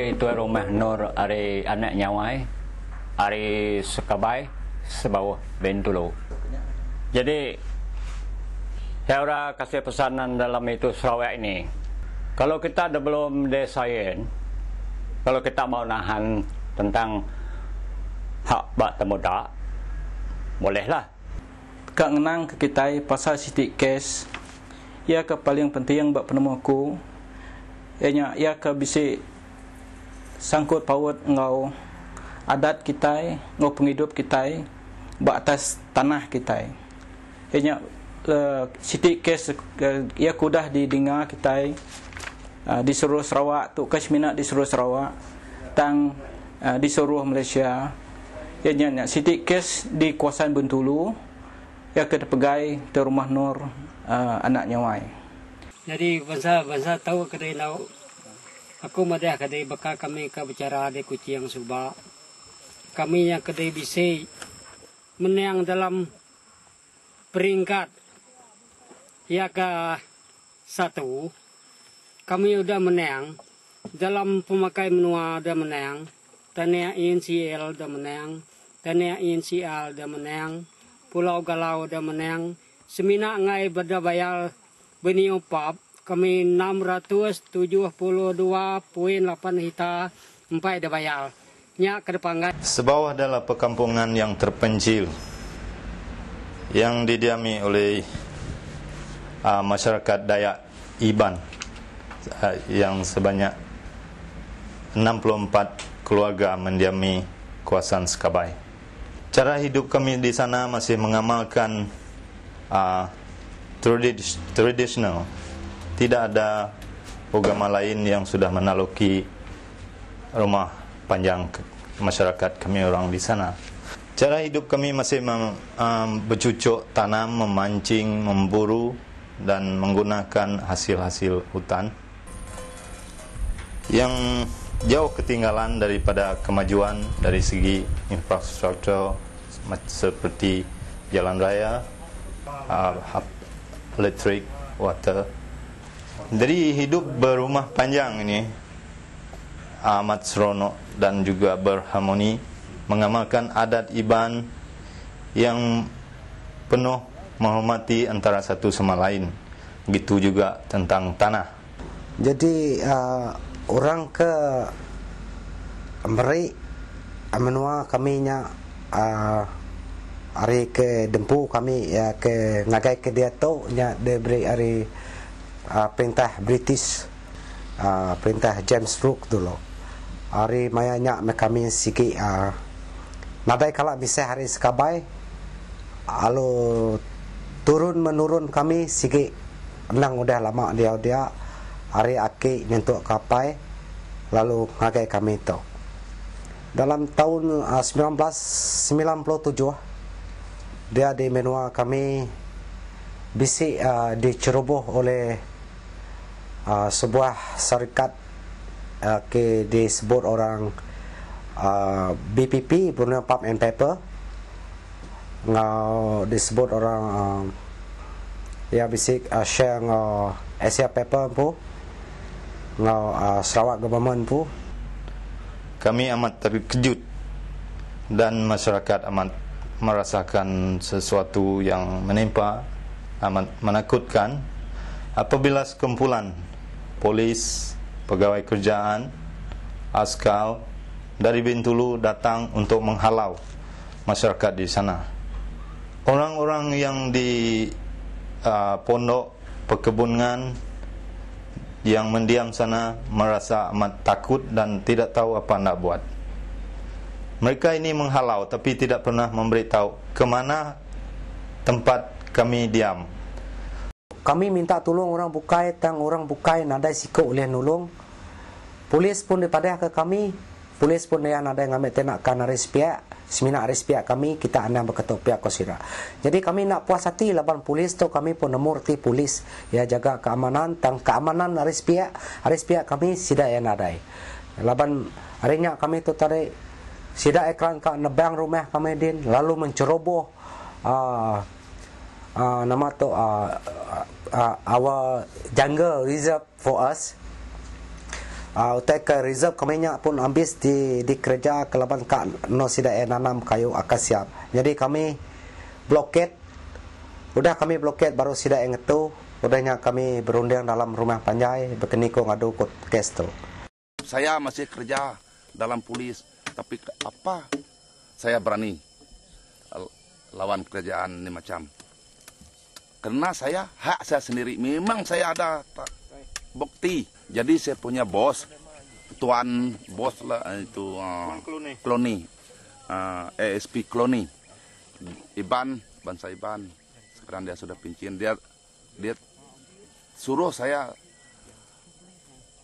hari tuan rumah Nur, hari anak nyawai, hari Sekabai, sebawah Bentulu. Jadi, saya kasih pesanan dalam itu Sarawak ini. Kalau kita ada belum desain, kalau kita mau nahan tentang hak bak temuda, bolehlah. Kak ngenang ke kita pasal sidik kes, ia ke paling penting bak penemu aku. Ia ke bisi sangkut paut ngau adat kita, ngau penghidup kita, bak atas tanah kita. Ia sidik kes ia kudah didengar kita di seluruh Sarawak, tu Kashmina di seluruh Sarawak, tang di seluruh Malaysia. Ia sidik kes di kawasan Bentulu, ia ke pegai di rumah Nur anak nyawai. Jadi bangsa tahu kedai nau aku madah kedai baka kami ka bicara de kuci yang suba kami yang kedai bisa menang dalam peringkat ya ke 1 kami udah menang dalam pemakai menua udah menang Tania INCL udah menang Tania INCL udah menang Pulau Galau udah menang Semina ngai berdabayal Benio Pap kami 672.8 hita 4 dabayal nya ke depan. Sebawah adalah perkampungan yang terpencil yang didiami oleh masyarakat Dayak Iban yang sebanyak 64 keluarga mendiami kawasan Sekabai. Cara hidup kami di sana masih mengamalkan tradisional. Tidak ada agama lain yang sudah menaluki rumah panjang masyarakat kami orang di sana. Cara hidup kami masih bercucuk tanam, memancing, memburu dan menggunakan hasil-hasil hutan yang jauh ketinggalan daripada kemajuan dari segi infrastruktur seperti jalan raya, listrik, water. Jadi hidup berumah panjang ini amat seronok dan juga berharmoni, mengamalkan adat Iban yang penuh menghormati antara satu sama lain. Begitu juga tentang tanah. Jadi orang ke Meri menua kami nya hari ke Dempu kami ya ke ngagai ke dia tu nya diberi hari perintah British, perintah James Brooke dulu. Hari maya nya kami siki nadai kala bisa hari Sekabai lalu turun menurun kami siki nang udah lama dia hari aki nyentuk kapai lalu ngagai kami tu. Dalam tahun 1997 dia di menua kami bisi diceroboh oleh sebuah syarikat disebut orang BPP, Brunei Pulp and Paper, ngau disebut orang ya bisi share ngau Asia Paper pu ngau Sarawak Government pu. Kami amat terkejut dan masyarakat amat merasakan sesuatu yang menimpa, amat menakutkan apabila sekumpulan polis, pegawai kerjaan, askar dari Bintulu datang untuk menghalau masyarakat di sana. Orang-orang yang di pondok perkebunan yang mendiam sana merasa amat takut dan tidak tahu apa nak buat. Mereka ini menghalau tapi tidak pernah memberitahu ke mana tempat kami diam. Kami minta tolong orang bukai, tang orang bukai nadai sikok oleh nulung. Polis pun daripada ke kami, polis pun dia nadai ngambil tenakan aris pihak, semina aris pihak kami, kita anda berketuk pihak kosira. Jadi kami nak puas hati laban polis tu kami pun nemurti polis ya jaga keamanan, tang keamanan aris pihak kami sida ya nadai. Laban harinya kami tu tadi sida ekran ka nebang rumah kami din lalu menceroboh nama tu our jungle reserve for us. Utai ke reserve kami pun habis di kerja kelaban kak no sida nanam kayu akasia. Jadi kami blokade. Udah kami blokade baru sida ngetu. Udahnya kami berunding dalam rumah panjai berkeniko ngadu kot kes tu. Saya masih kerja dalam polis, tapi apa saya berani lawan kerjaan ini macam. Karena hak saya sendiri. Memang saya ada bukti. Jadi saya punya bos, tuan bos lah itu Kloni, ASP Kloni, Bangsa Iban. Sekarang dia sudah pensiun. Dia suruh saya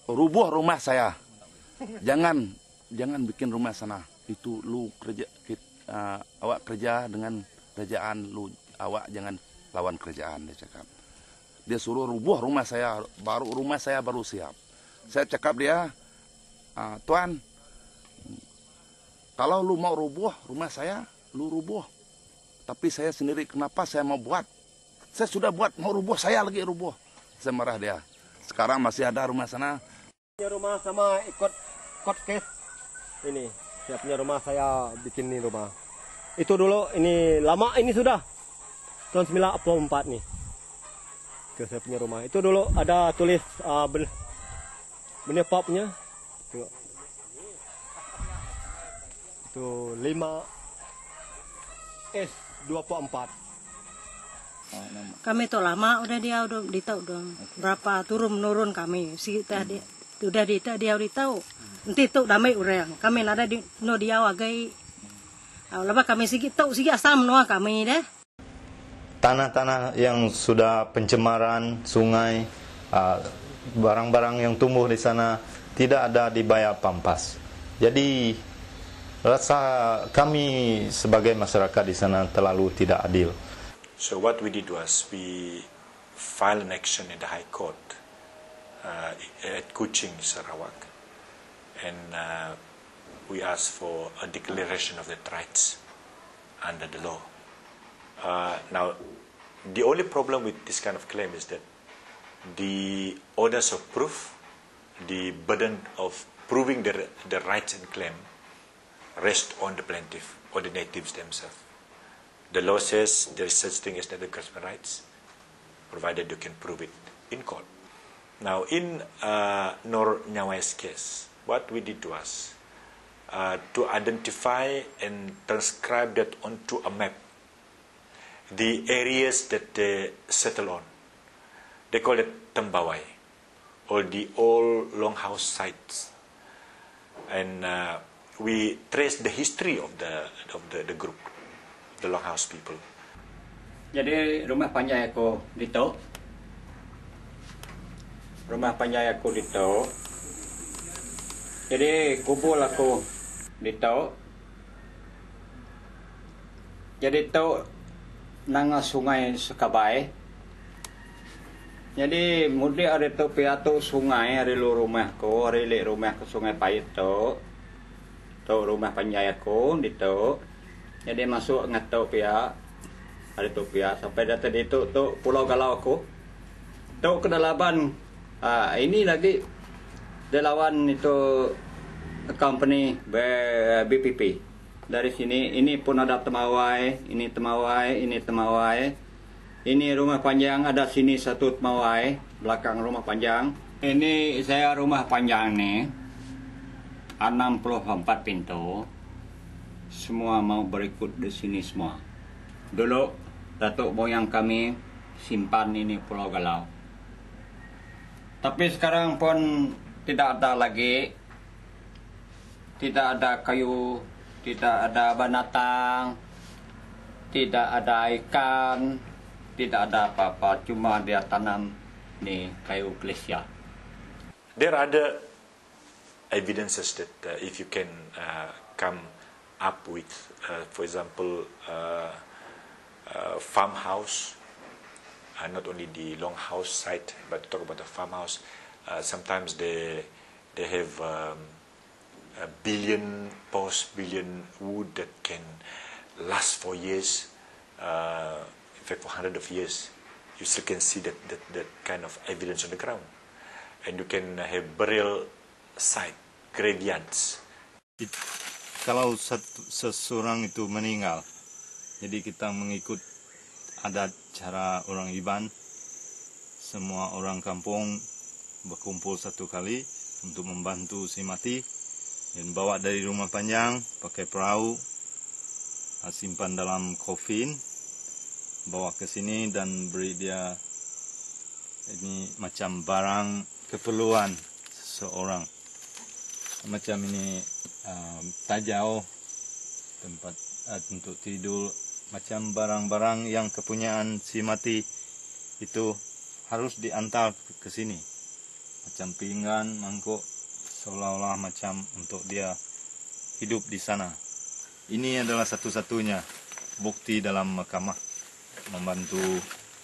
rubuh rumah saya. Jangan bikin rumah sana. Itu lu kerja, awak kerja dengan kerjaan lu, awak jangan lawan kerjaan, dia cakap. Dia suruh rubuh rumah saya, baru siap. Saya cakap dia, Tuan, kalau lu mau rubuh rumah saya, lu rubuh. Tapi saya sendiri kenapa saya mau buat? Saya sudah buat, mau rubuh, saya lagi rubuh. Saya marah dia. Sekarang masih ada rumah sana. Punya rumah sama ikut court case. Ini, saya punya rumah, saya bikin ini rumah. Itu dulu, ini lama ini sudah. Tahun 1994 nih. Saya punya rumah. Itu dulu ada tulis menepapnya. Tengok. Itu 5S24. Kami tuh lama udah dia udah ditahu dong. Berapa turun menurun kami. Dia udah tahu. Nanti tuh damai orang. Kami nada di no dia wagai. Lepas kami sigi asam noa kami deh. Tanah-tanah yang sudah pencemaran sungai, barang-barang yang tumbuh di sana tidak ada dibayar pampas. Jadi rasa kami sebagai masyarakat di sana terlalu tidak adil. So what we did was we filed an action in the High Court at Kuching, Sarawak, and we asked for a declaration of the rights under the law. Now, the only problem with this kind of claim is that the orders of proof, the burden of proving the rights and claim, rest on the plaintiff or the natives themselves. The law says there is such thing as native customer rights, provided you can prove it in court. Now, in Nor Nyawai's case, what we did was to identify and transcribe that onto a map. The areas that they settle on, they call it Tembawai, or the old longhouse sites, and we trace the history of the group, the longhouse people. Jadi rumah panjang aku dito. Rumah panjang aku dito. Jadi kubur aku dito. Jadi to nang sungai Sekabay. Jadi mudi ada tu piatu sungai ada lu rumahku, ada le rumahku sungai Pait tu rumah panjang aku dito. Jadi masuk ngato pia, ada tu pia sampai datang itu tu Pulau Galau aku. Tu kedalaban ini lagi delawan itu company BPP. Dari sini, ini pun ada Temawai, ini Temawai, ini Temawai. Ini rumah panjang, ada sini satu Temawai, belakang rumah panjang. Ini saya rumah panjang nih, 64 pintu. Semua mau berikut di sini semua. Dulu, datuk moyang kami simpan ini Pulau Galau. Tapi sekarang pun tidak ada lagi, tidak ada kayu, tidak ada binatang, tidak ada ikan, tidak ada apa-apa, cuma dia tanam ni kayu klesia. There are other evidences that if you can come up with, for example, farmhouse, not only the longhouse site, but talk about the farmhouse. Sometimes they have a billion wood that can last for years, in fact for hundreds of years. You still can see that kind of evidence on the ground, and you can have burial site graveyards. Kalau seseorang itu meninggal, jadi kita mengikut adat cara orang Iban, semua orang kampung berkumpul satu kali untuk membantu si mati dan bawa dari rumah panjang pakai perahu, simpan dalam coffin, bawa ke sini dan beri dia ini macam barang keperluan seseorang. Macam ini tajau, tempat untuk tidur, macam barang-barang yang kepunyaan si mati itu harus diantar ke sini. Macam pinggan, mangkuk, seolah-olah macam untuk dia hidup di sana. Ini adalah satu-satunya bukti dalam mahkamah membantu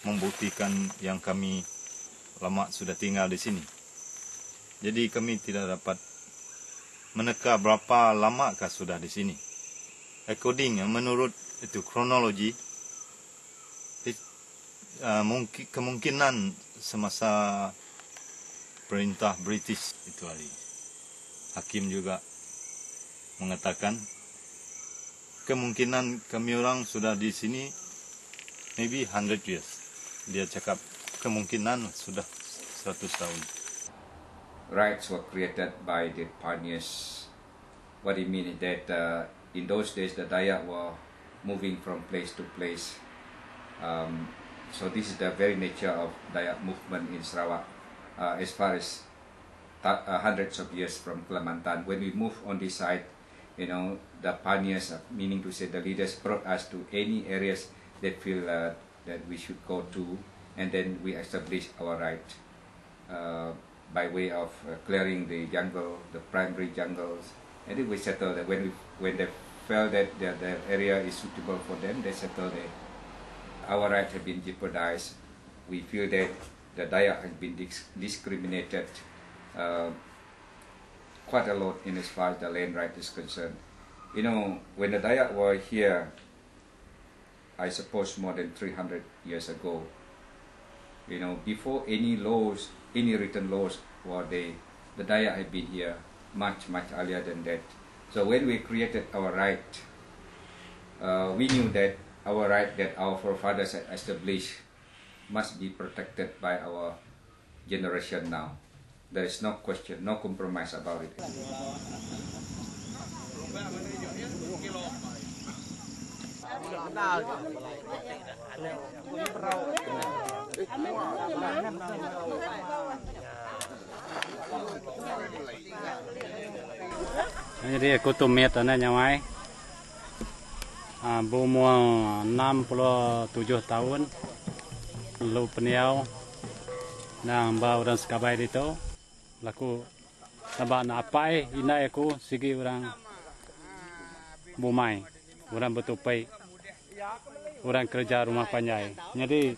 membuktikan yang kami lama sudah tinggal di sini. Jadi kami tidak dapat meneka berapa lamakah sudah di sini. According, menurut itu kronologi, kemungkinan semasa perintah British itu hari. Hakim juga mengatakan kemungkinan kami orang sudah di sini maybe 100 years. Dia cakap kemungkinan sudah 100 tahun. Rights were created by the pioneers. What it means is that in those days the Dayak were moving from place to place. So this is the very nature of Dayak movement in Sarawak. As far as hundreds of years from Kalimantan, when we move on this side, you know, the pioneers, meaning to say the leaders, brought us to any areas that feel that we should go to, and then we establish our right by way of clearing the jungle, the primary jungles, and then we settle that when they felt that the area is suitable for them, they settle there. Our rights have been jeopardized. We feel that the Dayak has been discriminated quite a lot in as far as the land right is concerned. You know, when the Dayak were here, I suppose more than 300 years ago, you know, before any laws, any written laws were there, the Dayak had been here much earlier than that. So when we created our right, we knew that our right that our forefathers had established must be protected by our generation now. There is no question, no compromise about it. Jadi aku tumit ana nyawai. Berumur 67 tahun. Lalu peniau nang ba orang sekabai itu. Laku nampak nak apai inai aku segi orang bumai, orang betupai, orang kerja rumah panjai. Jadi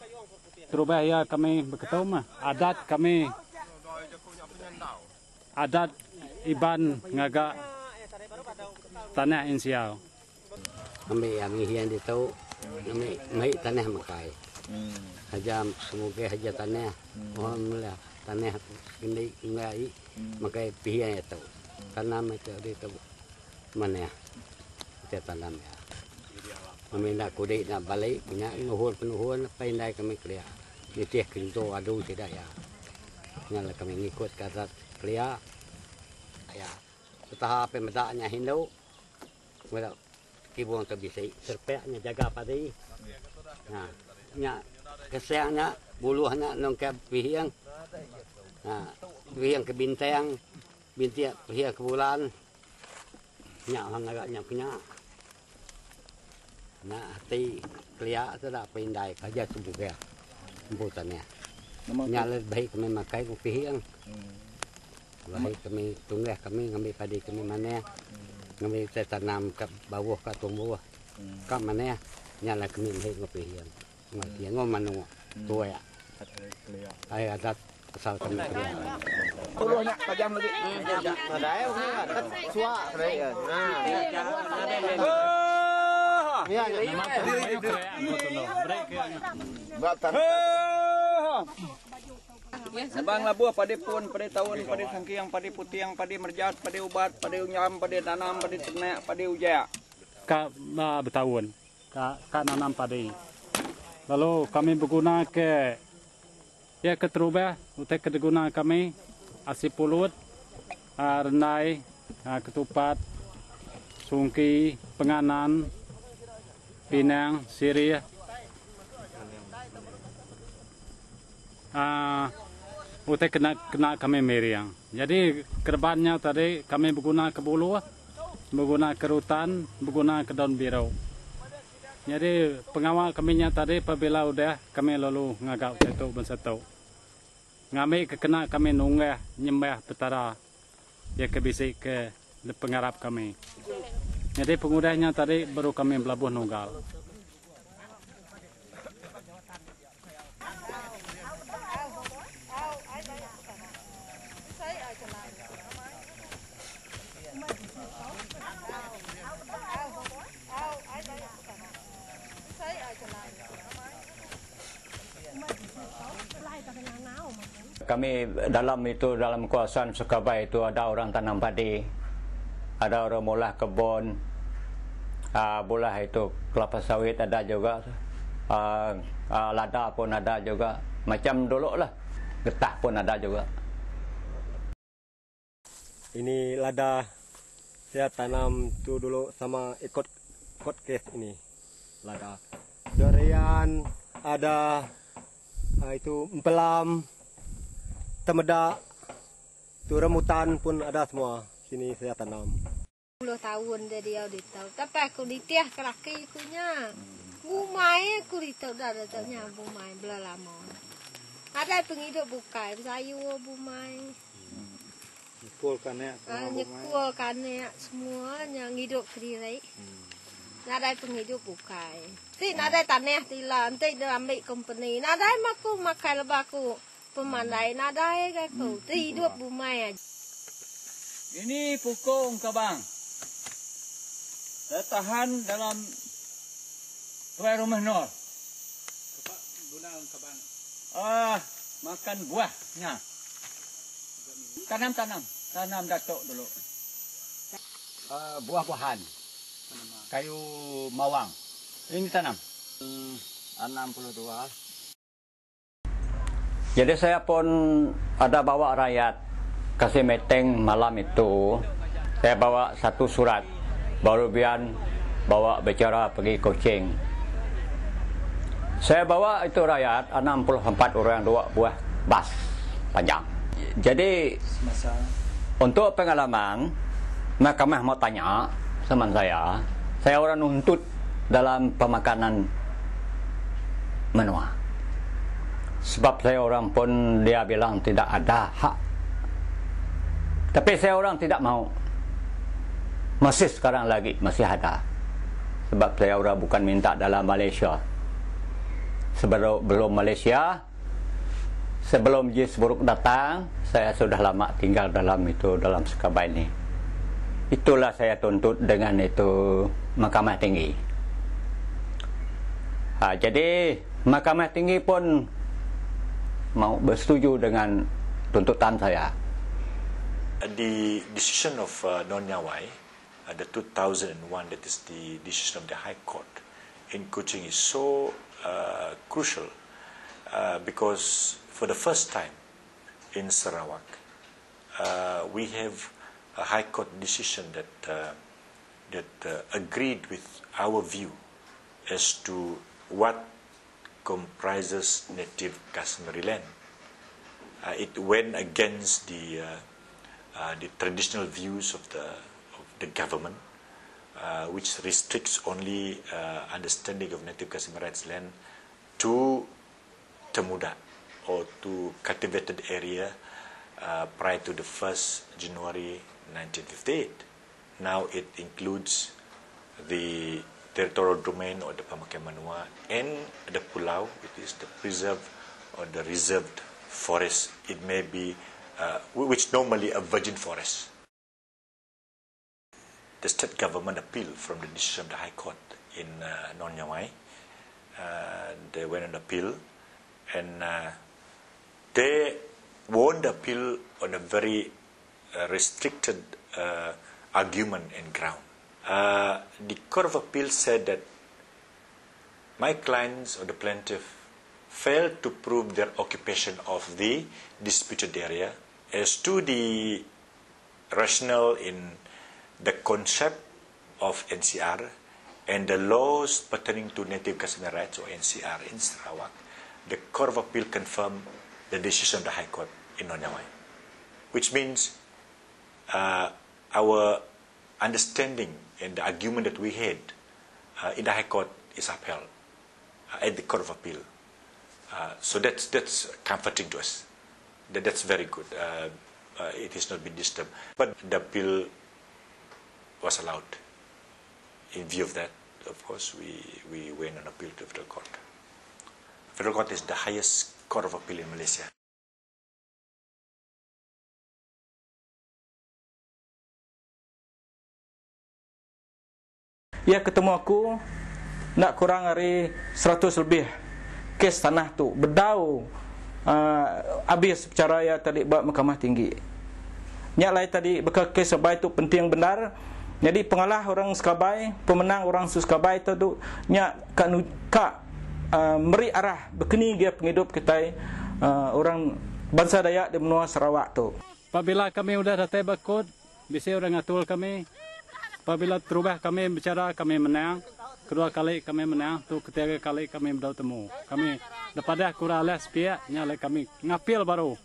terubah ya kami berketahu mah adat kami, adat Iban ngagak tanah insiau. Kami hian di tahu, kami mai tanah makai. Hajam semoga haja tanah, alhamdulillah tanah ini ngai makai pihian itu. Tanam itu di tahu mana ya? Itu tanam ya. Kami nak kudai nak balik punya penuhun pandai kami kerja. Ditih kinto adu tidak ya. Nyala kami ngikut kata kerja. Ya. Setelah pemedaknya Hindu, kita kibung terbisi. Serpeknya jaga padi. Nah, nya kesehnya buluhnya nongkap pihiang. Nah, pihiang ke bintang, pihiang ke bulan. Nya orang agaknya punya. Nah, hati kelia sudah pindai kerja tubuh ya. Bukannya. Nya lebih baik kami makai ku pihiang. Baik kami tunggah kami ngambil padi kami mana. Ngambil tanam ke bawah ke tumbuh. Ke mana nyala kami baik ngopihiang. Ngopihiang ngomanu tua ya. Ay adat asal kami kelia. Puluhnya tajam lagi. Ada ya, ada suah ada ya. Nah, ya, Nabang labuh padi pun, padi tahun, padi sangkiang, padi putiang, padi merjat, padi ubat, padi unyam, padi tanam, padi ternak, padi ujak. Kak bertahun, kak nanam padi. Lalu kami berguna ke keterubah, untuk kedeguna kami asipulut, rendai, ketupat, sungki, penganan, pinang, sirih. Utek kena kami meriang. Jadi kedepannya tadi kami berguna ke bulu, berguna ke rutan, berguna ke daun biru. Jadi pengawal kaminya tadi apabila udah kami lalu ngagak satu bersatu. Ngami kena kami nunggah nyembah petara ya kebisik ke pengarap kami. Jadi pengudahnya tadi baru kami belabuh nunggal. Kami dalam kawasan Sukabai itu ada orang tanam padi, ada orang mulah kebun, bulah itu kelapa sawit ada juga, lada pun ada juga, macam dulu lah, getah pun ada juga. Ini lada saya tanam tu dulu sama ikut kes ini lada. Durian ada, itu empelam. Temedak, tu rambutan pun ada semua. Sini saya tanam. 10 tahun jadi aku tahu. Tapi aku ditiah keraki kunya. Bumai aku ditahu dah datanya bumai bela lama. Ada penghidup bukai, sayur bumai. Nyekul kanek semua. Nyekul kanek semua yang hidup sendiri. Ada penghidup bukai. Si ada tanah tila, nanti dia ambil company. Ada maku makai lebaku. Pemandai nadai kaku, hidup bumai aja. Ini pukung kabang. Tahan dalam tuai rumah nol. Guna kabang. Makan buahnya. Tanam datuk dulu. Buah-buahan. Kayu mawang. Ini tanam. 62. Jadi saya pun ada bawa rakyat kasih meeting malam itu. Saya bawa satu surat. Baru bian bawa bicara pergi coaching. Saya bawa itu rakyat 64 orang 2 buah bas panjang. Jadi untuk pengalaman, mahkamah mau tanya teman saya orang nuntut dalam pemakanan menua. Sebab saya orang pun dia bilang tidak ada hak. Tapi saya orang tidak mau. Masih sekarang lagi masih ada. Sebab saya orang bukan minta dalam Malaysia. Sebelum Malaysia, sebelum Jis Buruk datang, saya sudah lama tinggal dalam Sukabai ini. Itulah saya tuntut dengan itu Mahkamah Tinggi. Jadi Mahkamah Tinggi pun mau bersetuju dengan tuntutan saya. The decision of Nyonya Wai, the 2001, that is the decision of the High Court in Kuching, is so crucial because for the first time in Sarawak, we have a High Court decision that agreed with our view as to what comprises native customary land. It went against the traditional views of the government, which restricts only understanding of native customary rights land to Temuda or to cultivated area prior to the 1st January 1958. Now it includes the territorial domain or the Pemakai Menua and the Pulau, it is the preserved or the reserved forest. It may be, which normally a virgin forest. The state government appealed from the decision of the High Court in Nyonya Wai. They went on appeal, and they won the appeal on a very restricted argument and ground. The Court of Appeal said that my clients or the plaintiff failed to prove their occupation of the disputed area as to the rationale in the concept of NCR and the laws pertaining to Native Customer Rights or NCR in Sarawak. The Court of Appeal confirmed the decision of the High Court in Nonyawai, which means our understanding and the argument that we had in the High Court is upheld at the Court of Appeal. So that's comforting to us. That's very good. It has not been disturbed. But the appeal was allowed. In view of that, of course, we went on appeal to the Federal Court. Federal Court is the highest court of appeal in Malaysia. Ya ketemu aku nak kurang hari 100 lebih kes tanah tu berdau habis bicara ya tadi buat Mahkamah Tinggi. Nyak lain tadi bekal kes Sabai tu penting benar. Jadi pengalah orang Sekabai, pemenang orang Suskabai tu nyak ka meri arah bekeni dia penghidup kita orang bangsa Dayak di benua Sarawak tu. Apabila kami sudah datang berkut, bisa orang ngatur kami. Apabila terubah kami bicara, kami menang. Kedua kali kami menang, tu ketiga kali kami bertemu. Kami daripada kurang les pihak, nyala kami ngapil baru.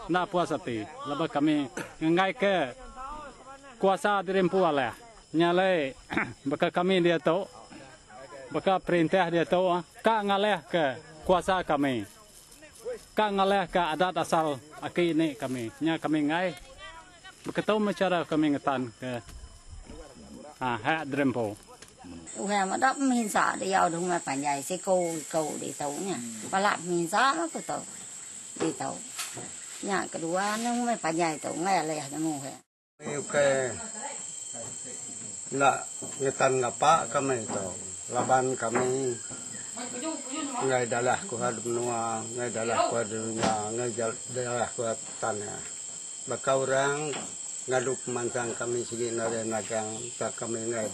Nak puas hati. Lepas kami ngai ke kuasa dirimpu oleh. Nyala baka kami dia tahu, baka perintah dia tahu, ka ngaleh ke kuasa kami. Ka ngaleh ke adat asal aki ini kami. Nya kami ngai. Berketahu cara kami ngetan ke hak dirimpu. Uhe mà đắp mình xã đi ao đúng là phải nhảy xe cầu để tàu nha, và lại mình xã nó cứ tàu đi tàu, nhà cái đũa nó mới phải nhảy tàu ngay là nó ngủ hết. Oke, nak ngetan apa kami tàu, laban kami ngay dalah kuat benua, ngay dalah kuat dunia, ngay dalah kuat tanah. Baka orang ngaduk mancang kami segi nare nagang tak kami ngai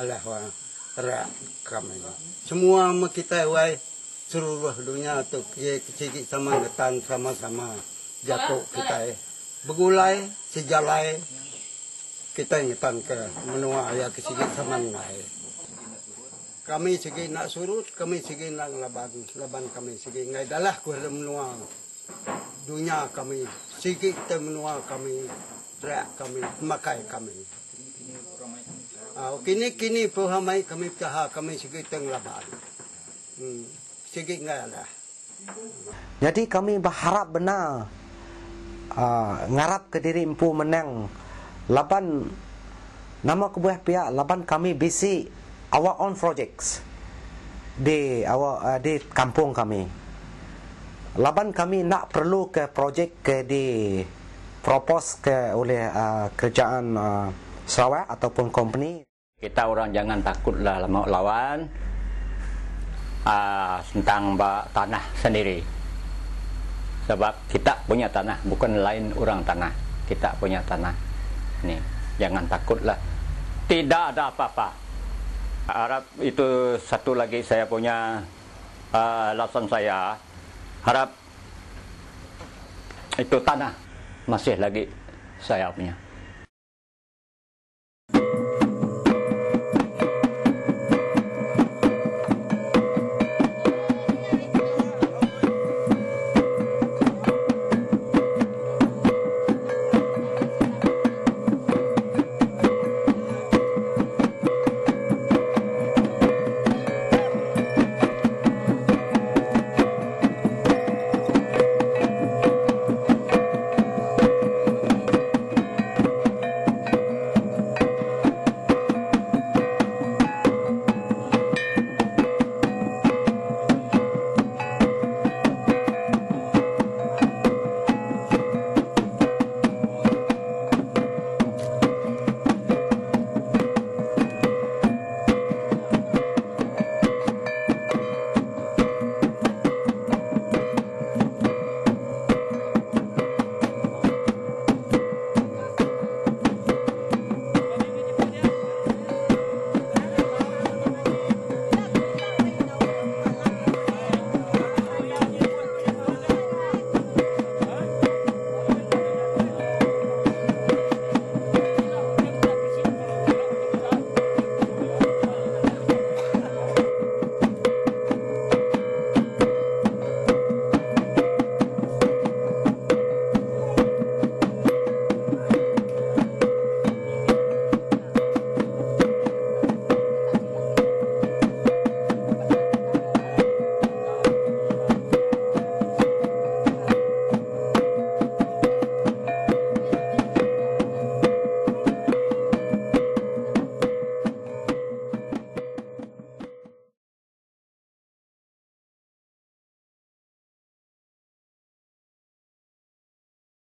adalah rak kami. Semua kita wai seluruh dunia tu segi sama ngetan sama-sama jatuh kita begulai sejalai kita ngetan ke menua ya ke segi sama ngai. Kami segi nak surut, kami segi nak laban kami segi ngai dalah kuat menua dunia kami segi kita menua kami rak kami, makai kami. Kini pahamai kami caha kami segi tenglaban. Segi ngalah. Jadi kami berharap benar ngarap ke diri empu menang laban nama kebuah pihak laban kami bisi our own projects di kampung kami. Laban kami nak perlu ke projek ke di propose ke oleh kerajaan Sarawak ataupun company. Kita orang jangan takutlah mau lawan tentang tanah sendiri. Sebab kita punya tanah, bukan lain orang tanah. Kita punya tanah. Nih, jangan takutlah. Tidak ada apa-apa. Harap itu satu lagi saya punya alasan saya. Harap itu tanah masih lagi saya punya.